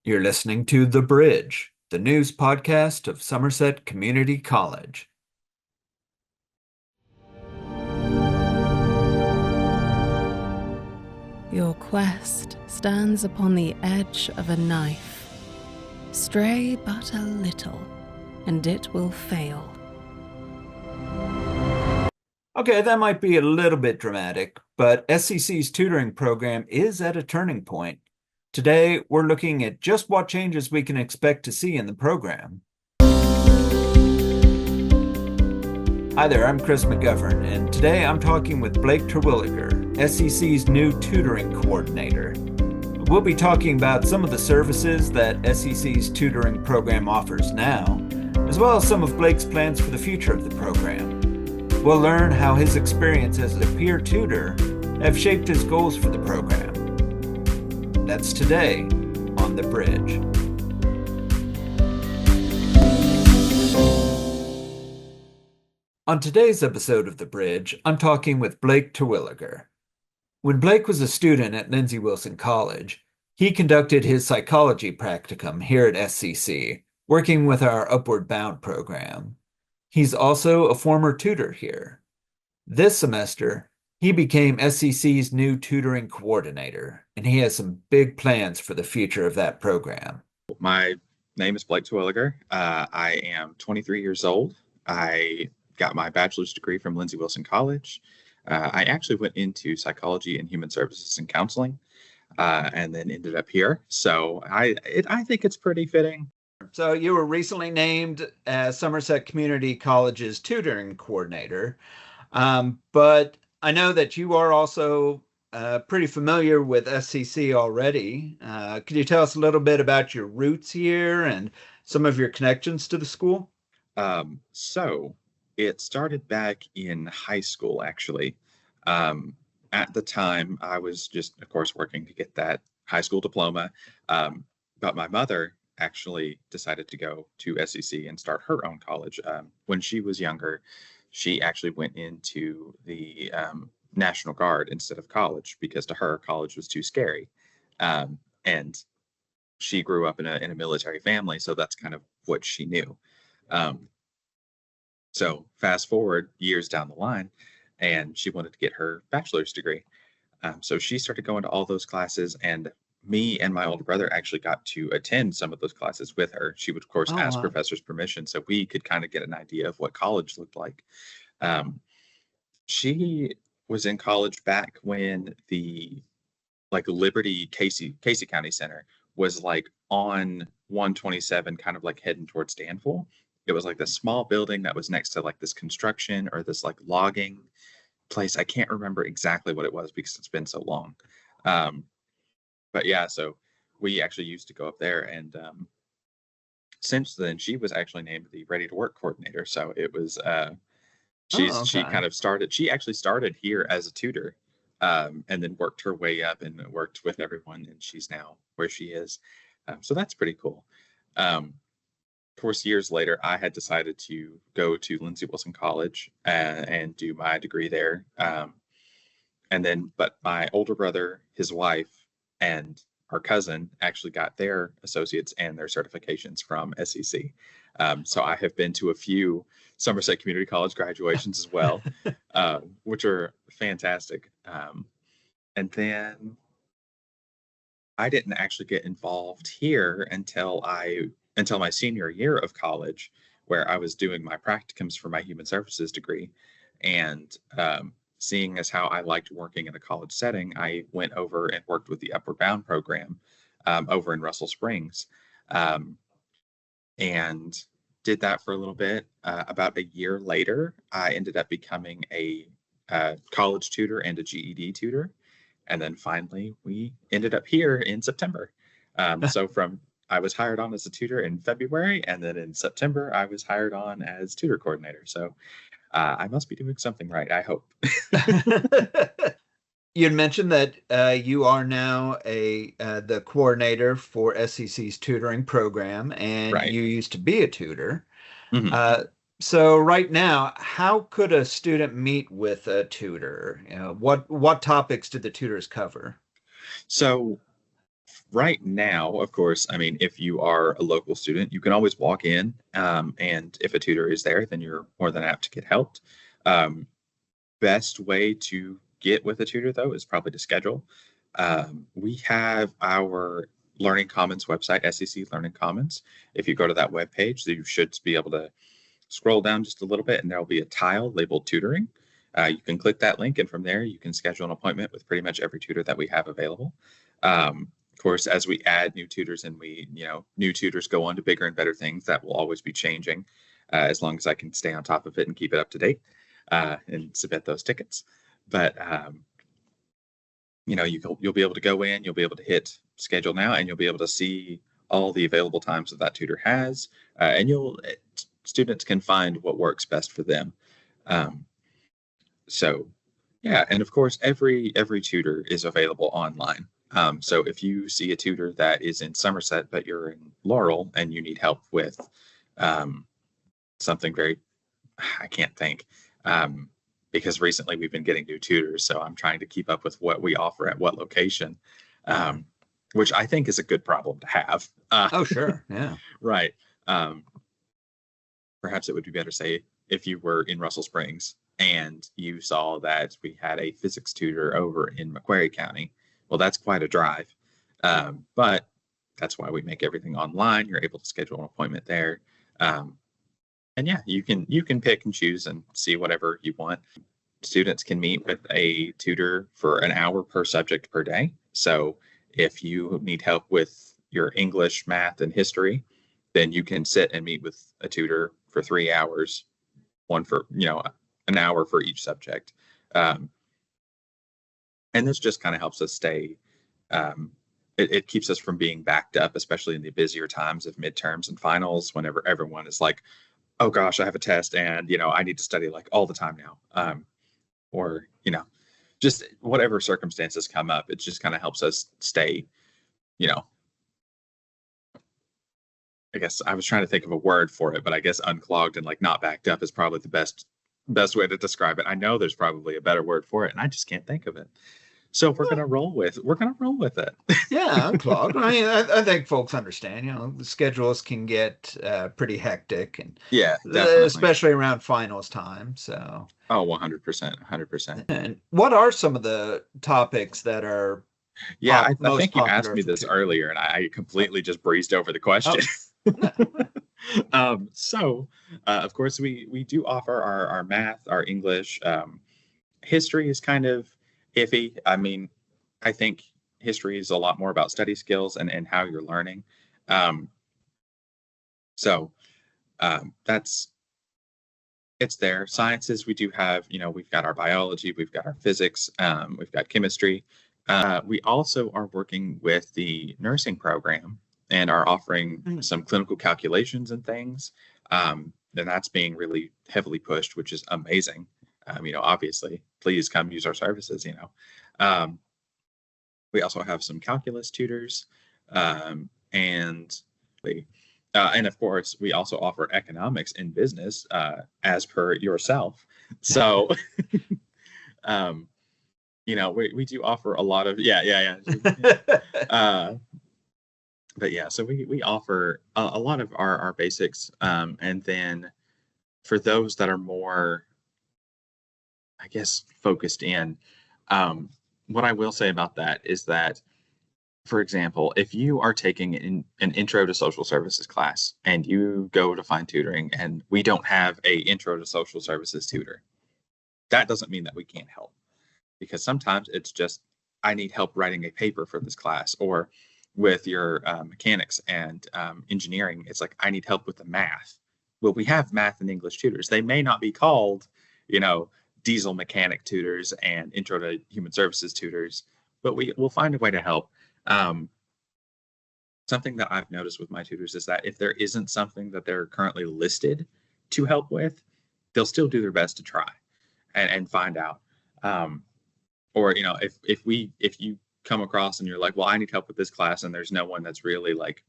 You're listening to The Bridge, the news podcast of Somerset Community College. Your quest stands upon the edge of a knife. Stray but a little, and it will fail. Okay, that might be a little bit dramatic, but SCC's tutoring program is at a turning point. Today, we're looking at just what changes we can expect to see in the program. Hi there, I'm Chris McGovern, and today I'm talking with Blake Terwilliger, SCC's new tutoring coordinator. We'll be talking about some of the services that SCC's tutoring program offers now, as well as some of Blake's plans for the future of the program. We'll learn how his experience as a peer tutor have shaped his goals for the program. That's today on The Bridge. On today's episode of The Bridge, I'm talking with Blake Terwilliger. When Blake was a student at Lindsey Wilson College, he conducted his psychology practicum here at SCC, working with our Upward Bound program. He's also a former tutor here. This semester, he became SCC's new tutoring coordinator, and he has some big plans for the future of that program. My name is Blake Terwilliger. I am 23 years old. I got my bachelor's degree from Lindsey Wilson College. I actually went into psychology and human services and counseling, and then ended up here. So I think it's pretty fitting. So you were recently named as Somerset Community College's tutoring coordinator, but I know that you are also pretty familiar with SCC already. Could you tell us a little bit about your roots here and some of your connections to the school? So it started back in high school, actually. At the time, I was just, of course, working to get that high school diploma. But my mother actually decided to go to SCC and start her own college. When she was younger, she actually went into the National Guard instead of college because to her, college was too scary. And she grew up in a military family, so that's kind of what she knew. So fast forward years down the line, and she wanted to get her bachelor's degree. So she started going to all those classes, and me and my older brother actually got to attend some of those classes with her. She would, of course, ask wow. professors permission so we could kind of get an idea of what college looked like. She was in college back when the Liberty Casey County Center was like on 127, kind of like heading towards Danville. It was like this small building that was next to like this construction or this like logging place. I can't remember exactly what it was because it's been so long. But yeah, so we actually used to go up there, and since then she was actually named the Ready to Work coordinator. So it was she kind of started. She actually started here as a tutor, and then worked her way up and worked with everyone, and she's now where she is. So that's pretty cool. Of course, years later, I had decided to go to Lindsey Wilson College and do my degree there. But my older brother, his wife, and our cousin actually got their associates and their certifications from SCC. So I have been to a few Somerset Community College graduations as well, which are fantastic. And then I didn't actually get involved here until my senior year of college, where I was doing my practicums for my human services degree. And seeing as how I liked working in a college setting, I went over and worked with the Upward Bound program over in Russell Springs, and did that for a little bit. About a year later, I ended up becoming a college tutor and a GED tutor. And then finally, we ended up here in September. I was hired on as a tutor in February, and then in September, I was hired on as tutor coordinator. So I must be doing something right, I hope. You had mentioned that you are now the coordinator for SCC's tutoring program, and Right. you used to be a tutor. Mm-hmm. So right now, how could a student meet with a tutor? What topics did the tutors cover? So Right now, of course, I mean, if you are a local student, you can always walk in, and if a tutor is there, then you're more than apt to get helped. Um, Best way to get with a tutor, though, is probably to schedule. We have our Learning Commons website, SEC Learning Commons. If you go to that webpage, you should be able to scroll down just a little bit, and there'll be a tile labeled tutoring. You can click that link, and from there, you can schedule an appointment with pretty much every tutor that we have available. Of course, as we add new tutors and new tutors go on to bigger and better things, that will always be changing, as long as I can stay on top of it and keep it up to date, and submit those tickets. But you'll be able to go in, you'll be able to hit schedule now, and you'll be able to see all the available times that tutor has, and students can find what works best for them. So yeah, and of course, every tutor is available online. So if you see a tutor that is in Somerset, but you're in Laurel and you need help with something I can't think, because recently we've been getting new tutors, so I'm trying to keep up with what we offer at what location, which I think is a good problem to have. Oh, sure. Yeah. Right. Perhaps it would be better, say, if you were in Russell Springs and you saw that we had a physics tutor over in Macquarie County. Well, that's quite a drive, but that's why we make everything online. You're able to schedule an appointment there, and yeah, you can pick and choose and see whatever you want. Students can meet with a tutor for an hour per subject per day. So if you need help with your English, math, and history, then you can sit and meet with a tutor for 3 hours, one for an hour for each subject. And this just kind of helps us stay, it keeps us from being backed up, especially in the busier times of midterms and finals, whenever everyone is like, oh gosh, I have a test and, I need to study like all the time now. Or, just whatever circumstances come up, it just kind of helps us stay, I guess I was trying to think of a word for it, but I guess unclogged and like not backed up is probably the best way to describe it. I know there's probably a better word for it, and I just can't think of it. So we're gonna roll with it. Yeah, unclogged. I mean, I think folks understand. The schedules can get pretty hectic, and Yeah, definitely. especially around finals time. So. Oh, 100%. And what are some of the topics that are? Yeah, I think you asked me this earlier, and I completely just breezed over the question. So, of course, we do offer our math, our English. History is kind of iffy. I mean, I think history is a lot more about study skills and how you're learning. So it's there. Sciences, we do have, we've got our biology, we've got our physics, we've got chemistry. We also are working with the nursing program and are offering some clinical calculations and things. And that's being really heavily pushed, which is amazing. Obviously, please come use our services, We also have some calculus tutors, and of course, we also offer economics and business, as per yourself. So, we do offer a lot of, yeah. But yeah, so we offer a lot of our basics, and then for those that are more, I guess, focused in, what I will say about that is that, for example, if you are taking an intro to social services class and you go to find tutoring and we don't have a intro to social services tutor, that doesn't mean that we can't help, because sometimes it's just, I need help writing a paper for this class, or with your mechanics and engineering, it's like, I need help with the math. Well, we have math and English tutors. They may not be called, diesel mechanic tutors and intro to human services tutors, but we'll find a way to help. Something that I've noticed with my tutors is that if there isn't something that they're currently listed to help with, they'll still do their best to try and find out. Or, if you come across and you're like, well, I need help with this class, and there's no one that's really like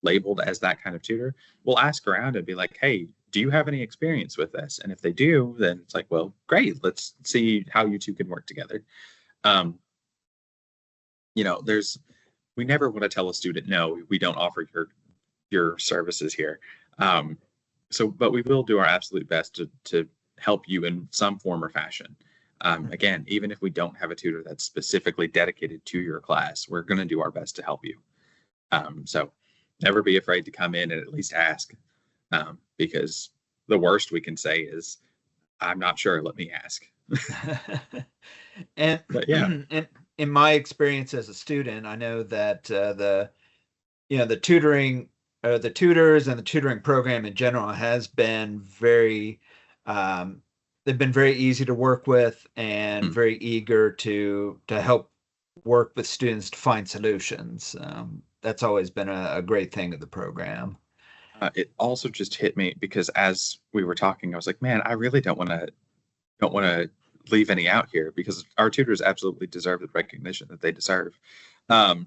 labeled as that kind of tutor, we'll ask around and be like, hey, do you have any experience with this? And if they do, then it's like, well, great, let's see how you two can work together. we never want to tell a student, no, we don't offer your services here. But we will do our absolute best to help you in some form or fashion. Again, even if we don't have a tutor that's specifically dedicated to your class, we're going to do our best to help you. So never be afraid to come in and at least ask, because the worst we can say is, I'm not sure, let me ask. But yeah, and in my experience as a student, I know that the tutoring, the tutors and the tutoring program in general has been very, they've been very easy to work with and very eager to help work with students to find solutions. That's always been a great thing of the program. It also just hit me because as we were talking, I was like, man, I really don't want to leave any out here, because our tutors absolutely deserve the recognition that they deserve. So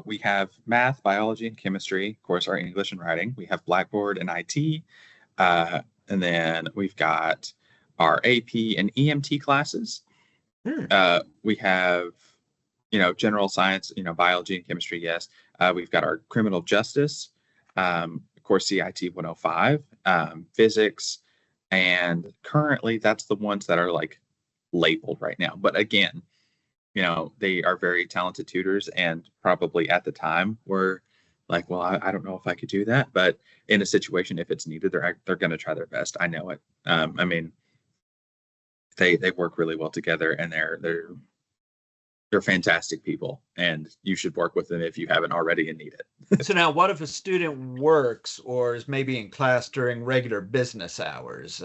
we have math, biology, and chemistry, of course, our English and writing. We have Blackboard and IT. And then we've got our AP and EMT classes. We have, general science, biology and chemistry, yes. We've got our criminal justice, of course, CIT 105, physics, and currently that's the ones that are like labeled right now. But again, they are very talented tutors, and probably at the time were like, well, I don't know if I could do that, but in a situation, if it's needed, they're going to try their best. I know it. I mean, they work really well together, and they're fantastic people, and you should work with them if you haven't already and need it. So now, what if a student works or is maybe in class during regular business hours?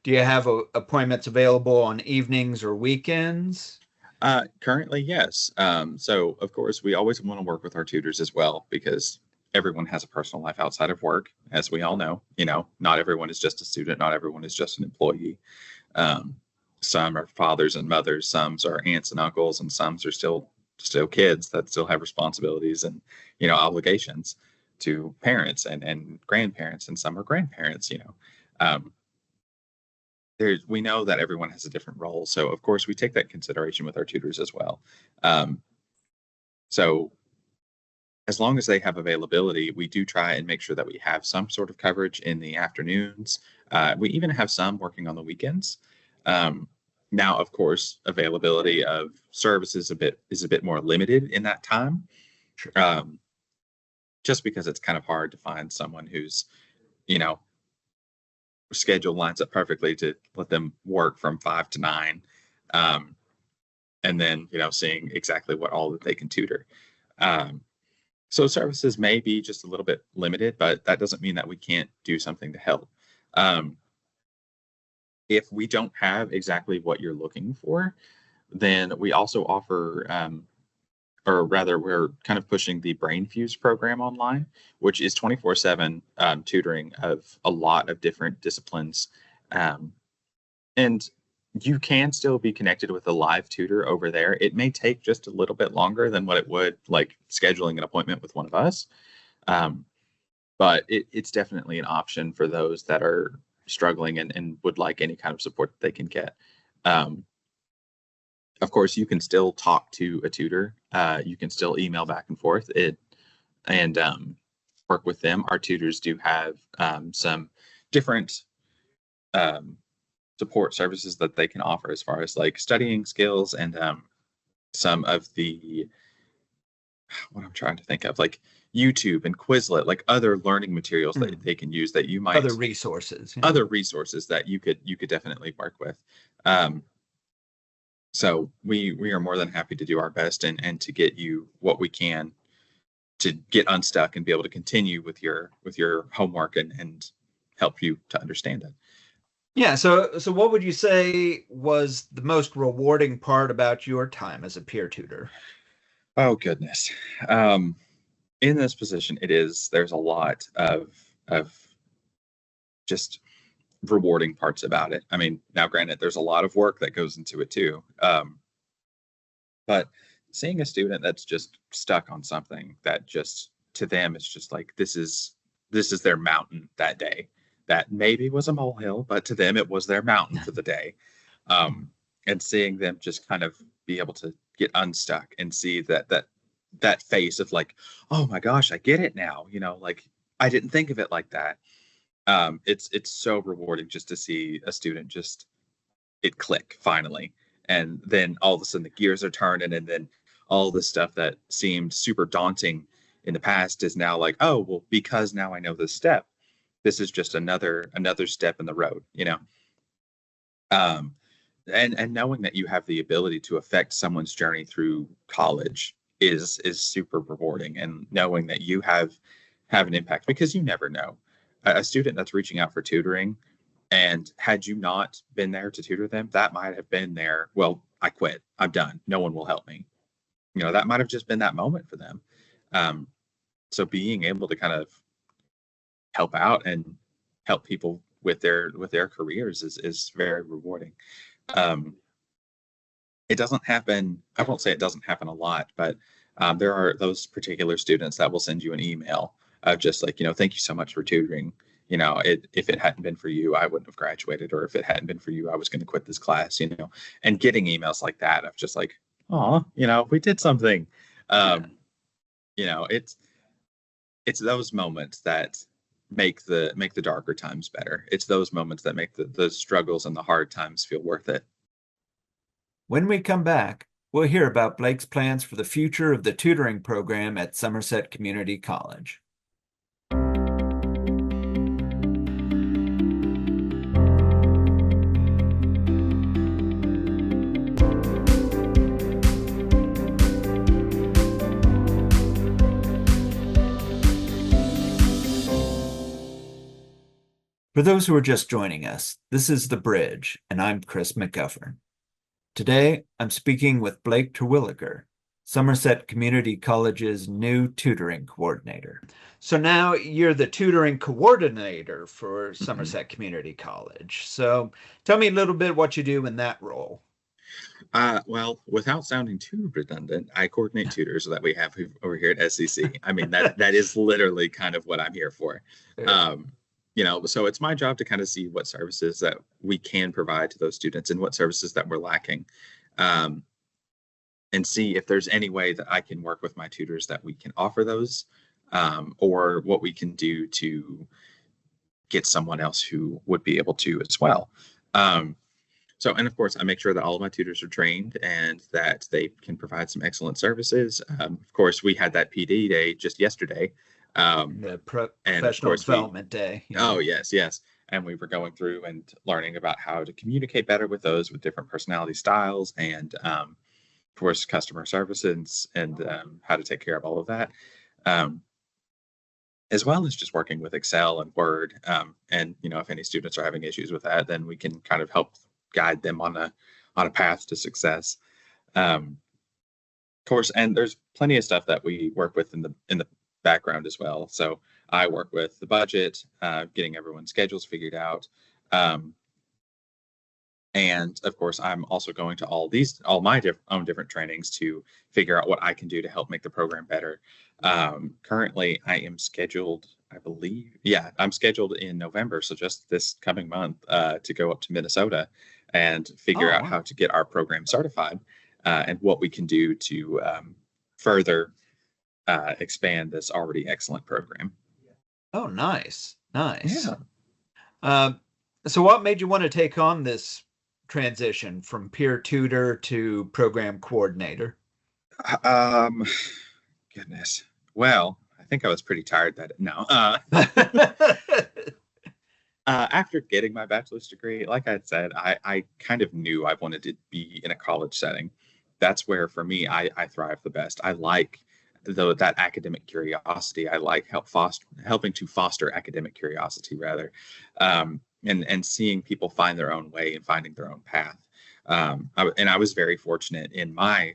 Do you have appointments available on evenings or weekends? Currently, yes. So of course, we always want to work with our tutors as well, because everyone has a personal life outside of work, as we all know. Not everyone is just a student, not everyone is just an employee. Some are fathers and mothers, some are aunts and uncles, and some are still kids that still have responsibilities and obligations to parents and grandparents, and some are grandparents. We know that everyone has a different role, so of course we take that consideration with our tutors as well. So as long as they have availability, we do try and make sure that we have some sort of coverage in the afternoons. We even have some working on the weekends. Now, of course, availability of services is a bit more limited in that time. Sure. Just because it's kind of hard to find someone who's, schedule lines up perfectly to let them work from 5 to 9, and then seeing exactly what all that they can tutor. So services may be just a little bit limited, but that doesn't mean that we can't do something to help. If we don't have exactly what you're looking for, then we also offer, or rather, we're kind of pushing the Brain Fuse program online, which is 24/7 tutoring of a lot of different disciplines. And you can still be connected with a live tutor over there. It may take just a little bit longer than what it would like scheduling an appointment with one of us. But it's definitely an option for those that are struggling and would like any kind of support that they can get. Of course, you can still talk to a tutor. You can still email back and forth and work with them. Our tutors do have some different support services that they can offer as far as like studying skills and some of the, what I'm trying to think of, like YouTube and Quizlet, like other learning materials that they can use that you might other resources that you could definitely work with. So we are more than happy to do our best and to get you what we can to get unstuck and be able to continue with your homework and help you to understand it. Yeah. So what would you say was the most rewarding part about your time as a peer tutor? Oh goodness. In this position, there's a lot of just rewarding parts about it. I mean, now granted, there's a lot of work that goes into it too. But seeing a student that's just stuck on something that just to them, it's just like, this is their mountain that day. That maybe was a molehill, but to them, it was their mountain for the day. And seeing them just kind of be able to get unstuck and see that that face of like, oh my gosh, I get it now. Like I didn't think of it like that. It's so rewarding just to see a student just it click finally, and then all of a sudden the gears are turning, and then all the stuff that seemed super daunting in the past is now like, oh well, because now I know this step, this is just another step in the road. um and knowing that you have the ability to affect someone's journey through college is super rewarding, and knowing that you have an impact, because you never know. A student that's reaching out for tutoring, and had you not been there to tutor them, that might have been there, well, I quit, I'm done, no one will help me. That might have just been that moment for them. um, so being able to kind of help out and help people with their careers is very rewarding. um, it doesn't happen, I won't say it doesn't happen a lot, but there are those particular students that will send you an email of just like, thank you so much for tutoring. If it hadn't been for you, I wouldn't have graduated, or if it hadn't been for you, I was going to quit this class. And getting emails like that of just like, oh, we did something. um it's those moments that make the darker times better. It's those moments that make the struggles and the hard times feel worth it. When we come back, we'll hear about Blake's plans for the future of the tutoring program at Somerset Community College. For those who are just joining us, this is The Bridge, and I'm Chris McGovern. Today, I'm speaking with Blake Terwilliger, Somerset Community College's new tutoring coordinator. So now you're the tutoring coordinator for Somerset Community College. So tell me a little bit what you do in that role. Well, without sounding too redundant, I coordinate tutors that we have over here at SCC. I mean, that is literally kind of what I'm here for. So it's my job to kind of see what services that we can provide to those students and what services that we're lacking, and see if there's any way that I can work with my tutors that we can offer those, or what we can do to get someone else who would be able to as well. And of course, I make sure that all of my tutors are trained and that they can provide some excellent services. Of course, we had that PD day just yesterday. The professional development day. Oh, yes. And we were going through and learning about how to communicate better with those with different personality styles, and of course, customer services, and how to take care of all of that. As well as just working with Excel and Word. And, if any students are having issues with that, then we can kind of help guide them on a path to success. Of course, and there's plenty of stuff that we work with in the background as well. So I work with the budget, getting everyone's schedules figured out. And of course, I'm also going to all my own different trainings to figure out what I can do to help make the program better. Currently, I am scheduled, I believe, I'm scheduled in November, so just this coming month, to go up to Minnesota and figure out how to get our program certified, and what we can do to further expand this already excellent program. Oh, nice. Yeah. So what made you want to take on this transition from peer tutor to program coordinator? Goodness. Well, I think I was pretty tired after getting my bachelor's degree, like I said, I kind of knew I wanted to be in a college setting. That's where, for me, I thrive the best. I like that academic curiosity. I like helping to foster academic curiosity, rather, and seeing people find their own way and finding their own path. I was very fortunate in my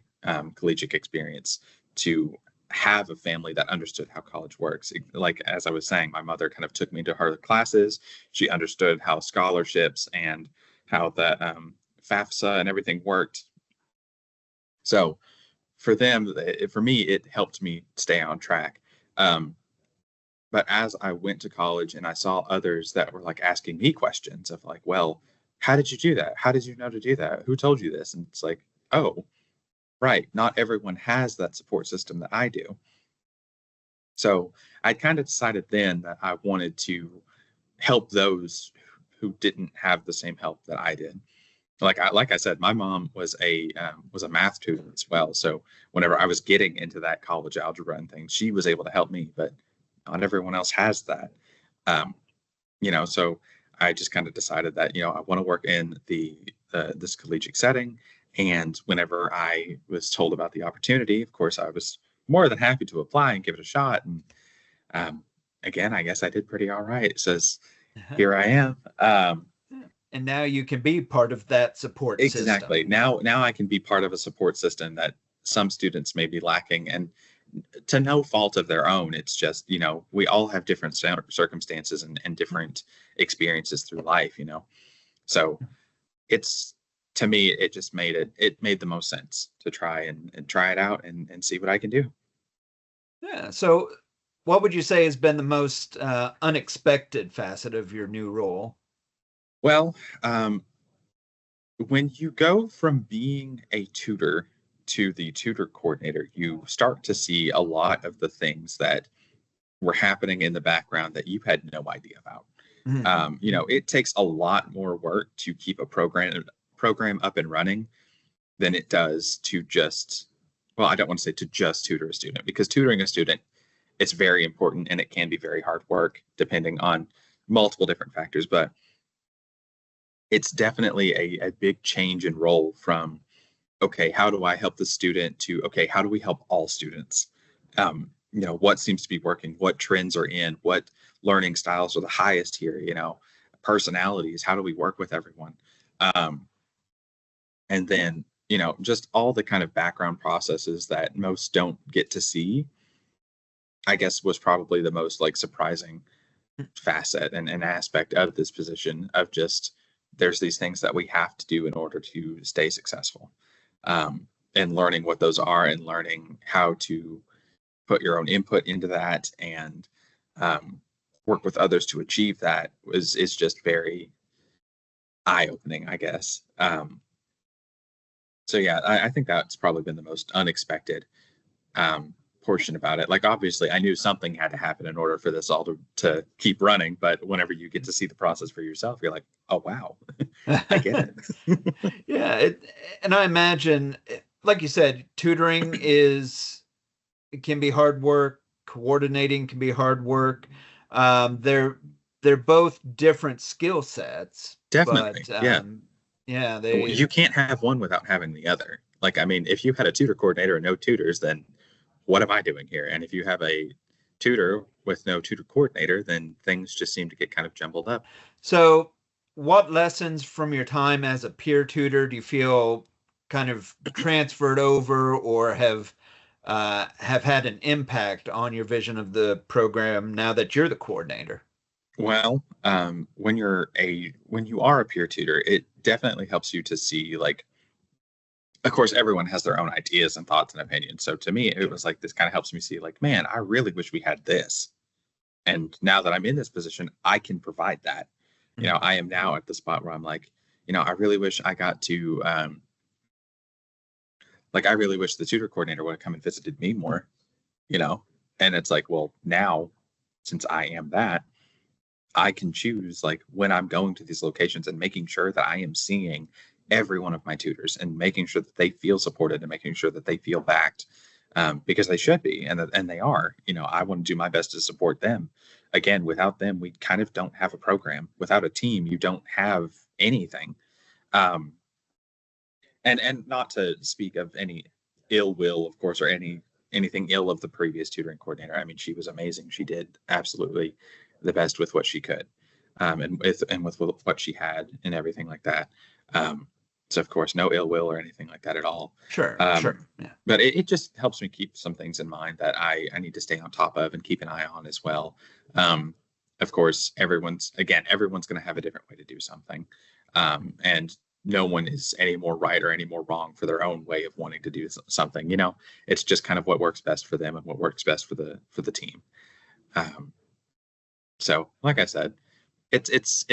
collegiate experience to have a family that understood how college works. Like, as I was saying, my mother kind of took me to her classes. She understood how scholarships and how the FAFSA and everything worked. So for me, it helped me stay on track. But as I went to college and I saw others that were like asking me questions of like, well, how did you do that? How did you know to do that? Who told you this? And it's like, oh, Right. Not everyone has that support system that I do. So I kind of decided then that I wanted to help those who didn't have the same help that I did. Like I said, my mom was a math tutor as well. So whenever I was getting into that college algebra and things, she was able to help me, but not everyone else has that. Um, so I just kind of decided that I want to work in this collegiate setting. And whenever I was told about the opportunity, of course, I was more than happy to apply and give it a shot. And um, again, I guess I did pretty all right. So here I am. And now you can be part of that support Exactly. system. Now I can be part of a support system that some students may be lacking, and to no fault of their own. It's just, we all have different circumstances and different experiences through life. So it's, to me, it made the most sense to try and try it out and see what I can do. Yeah. So what would you say has been the most unexpected facet of your new role? Well, when you go from being a tutor to the tutor coordinator, you start to see a lot of the things that were happening in the background that you had no idea about. Mhm. It takes a lot more work to keep a program up and running than it does to just, well, I don't want to say to just tutor a student, because tutoring a student, it's very important and it can be very hard work depending on multiple different factors. But it's definitely a big change in role from, okay, how do I help the student, to, okay, how do we help all students? What seems to be working, what trends are in, what learning styles are the highest here, personalities, how do we work with everyone? Um, and then, just all the kind of background processes that most don't get to see, I guess, was probably the most like surprising facet and aspect of this position, of just, there's these things that we have to do in order to stay successful. And learning what those are and learning how to put your own input into that and um, work with others to achieve that is just very eye opening, I guess. So yeah, I think that's probably been the most unexpected um, portion about it. Like, obviously, I knew something had to happen in order for this all to keep running. But whenever you get to see the process for yourself, you're like, oh wow, I get it. Yeah, and I imagine, like you said, tutoring it can be hard work. Coordinating can be hard work. They're both different skill sets, Definitely, but yeah. yeah, You can't have one without having the other. Like, I mean, if you had a tutor coordinator and no tutors, then what am I doing here? And if you have a tutor with no tutor coordinator, then things just seem to get kind of jumbled up. So, what lessons from your time as a peer tutor do you feel kind of transferred over or have had an impact on your vision of the program now that you're the coordinator? Well, when you are a peer tutor, it definitely helps you to see, like, of course, everyone has their own ideas and thoughts and opinions. So to me, it was like, this kind of helps me see, like, man, I really wish we had this. And now that I'm in this position, I can provide that. Mhm. I am now at the spot where I'm like, I really wish I got to, like, I really wish the tutor coordinator would have come and visited me more, you know? And it's like, well, now, since I am that, I can choose, like, when I'm going to these locations and making sure that I am seeing every one of my tutors and making sure that they feel supported and making sure that they feel backed, because they should be, and they are. I want to do my best to support them. Again, without them, we kind of don't have a program. Without a team, you don't have anything. Um, and not to speak of any ill will, of course, or anything ill of the previous tutoring coordinator. I mean, she was amazing. She did absolutely the best with what she could, and with what she had and everything like that. Um, so of course, no ill will or anything like that at all. Sure, Um, sure. Yeah. but it just helps me keep some things in mind that I need to stay on top of and keep an eye on as well. Um, of course, everyone's going to have a different way to do something, and no one is any more right or any more wrong for their own way of wanting to do something. It's just kind of what works best for them and what works best for the team. Um, so, like I said, it is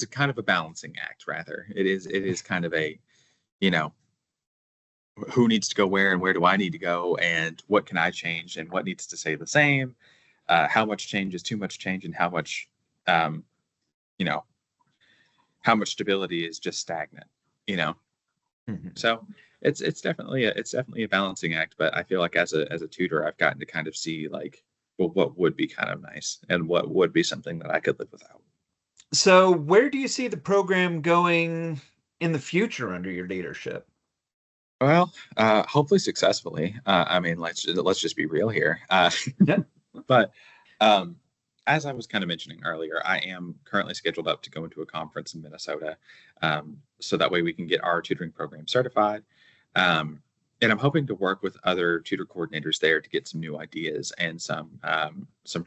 a kind of a balancing act. Rather, it is kind of a, you know who needs to go where and where do I need to go and what can I change and what needs to stay the same, how much change is too much change, and how much, you know, how much stability is just stagnant, you know. So it's definitely a balancing act, but I feel like as a tutor, I've gotten to kind of see like, well, what would be kind of nice and what would be something that I could live without. So where do you see the program going in the future under your leadership? Well, hopefully successfully. I mean, let's just be real here. Yeah. But as I was kind of mentioning earlier, I am currently scheduled up to go into a conference in Minnesota, so that way we can get our tutoring program certified. And I'm hoping to work with other tutor coordinators there to get some new ideas and some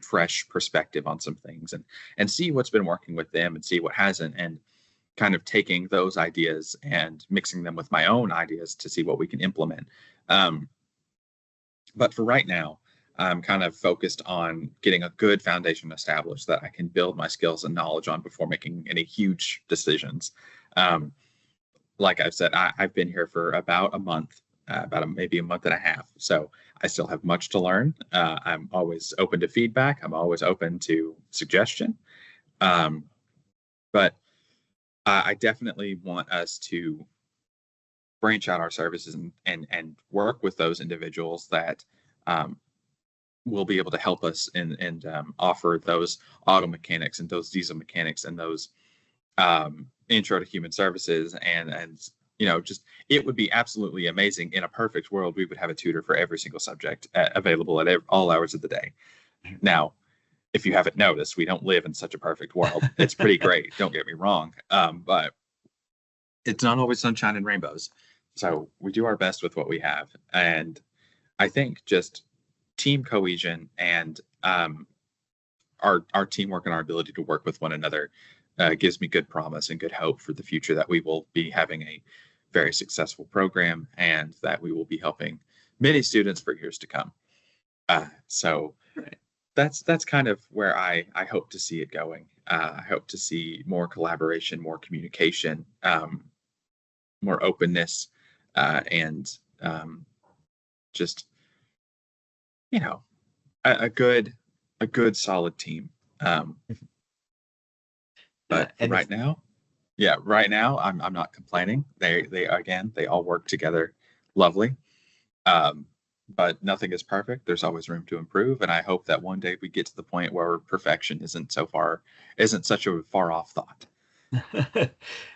fresh perspective on some things, and see what's been working with them and see what hasn't, and kind of taking those ideas and mixing them with my own ideas to see what we can implement. But for right now, I'm kind of focused on getting a good foundation established that I can build my skills and knowledge on before making any huge decisions. Like I've said, I've been here for about a month, maybe a month and a half. So I still have much to learn. I'm always open to feedback. I'm always open to suggestion. But I definitely want us to branch out our services and work with those individuals that will be able to help us and offer those auto mechanics and those diesel mechanics and those intro to human services and just it would be absolutely amazing. In a perfect world, we would have a tutor for every single subject available at all hours of the day. Now, if you haven't noticed, we don't live in such a perfect world. It's pretty great, don't get me wrong, but it's not always sunshine and rainbows. So we do our best with what we have, and I think just team cohesion and our teamwork and our ability to work with one another gives me good promise and good hope for the future that we will be having a very successful program and that we will be helping many students for years to come. So Right. that's kind of where I hope to see it going. I hope to see more collaboration, more communication, more openness, and just a good solid team. But right now I'm not complaining. They all work together lovely. But nothing is perfect. There's always room to improve, and I hope that one day we get to the point where perfection isn't such a far off thought.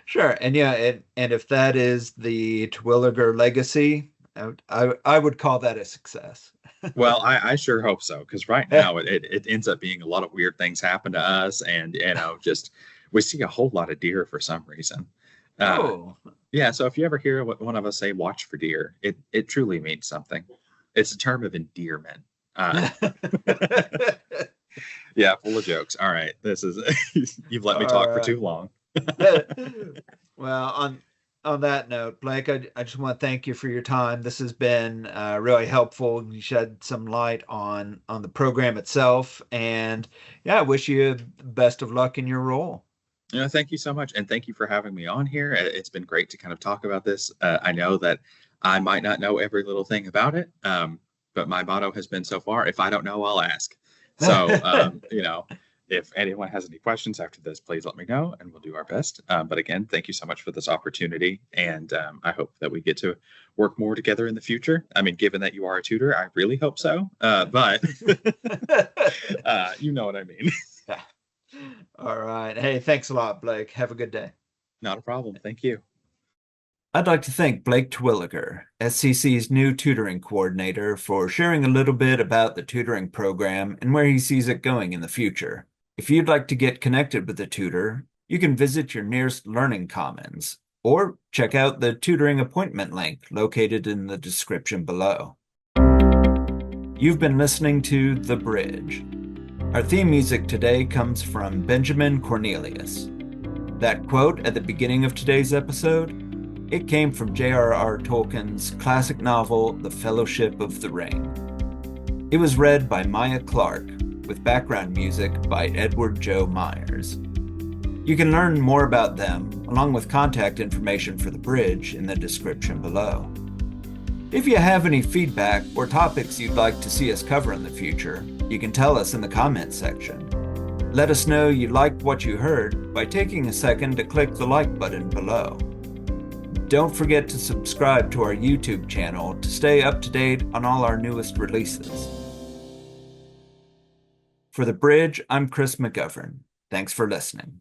Sure. And yeah, and if that is the Terwilliger legacy, I would call that a success. Well, I sure hope so, because right now it ends up being a lot of weird things happen to us, and just we see a whole lot of deer for some reason. Yeah, so if you ever hear one of us say "watch for deer," it truly means something. It's a term of endearment. Yeah, full of jokes. All right, this is you've let me talk for too long. Well, on that note, Blake, I just want to thank you for your time. This has been really helpful. You shed some light on the program itself, and yeah, I wish you the best of luck in your role. Thank you so much, and thank you for having me on here. It's been great to kind of talk about this. I know that I might not know every little thing about it, but my motto has been so far: if I don't know, I'll ask. So, if anyone has any questions after this, please let me know, and we'll do our best. But again, thank you so much for this opportunity, and I hope that we get to work more together in the future. I mean, given that you are a tutor, I really hope so. But you know what I mean. All right. Hey, thanks a lot, Blake. Have a good day. Not a problem. Thank you. I'd like to thank Blake Terwilliger, SCC's new tutoring coordinator, for sharing a little bit about the tutoring program and where he sees it going in the future. If you'd like to get connected with a tutor, you can visit your nearest Learning Commons or check out the tutoring appointment link located in the description below. You've been listening to The Bridge. Our theme music today comes from Benjamin Cornelius. That quote at the beginning of today's episode, it came from J.R.R. Tolkien's classic novel, The Fellowship of the Ring. It was read by Maya Clark, with background music by Edward Joe Myers. You can learn more about them, along with contact information for The Bridge, in the description below. If you have any feedback or topics you'd like to see us cover in the future, you can tell us in the comments section. Let us know you liked what you heard by taking a second to click the like button below. Don't forget to subscribe to our YouTube channel to stay up to date on all our newest releases. For The Bridge, I'm Chris McGovern. Thanks for listening.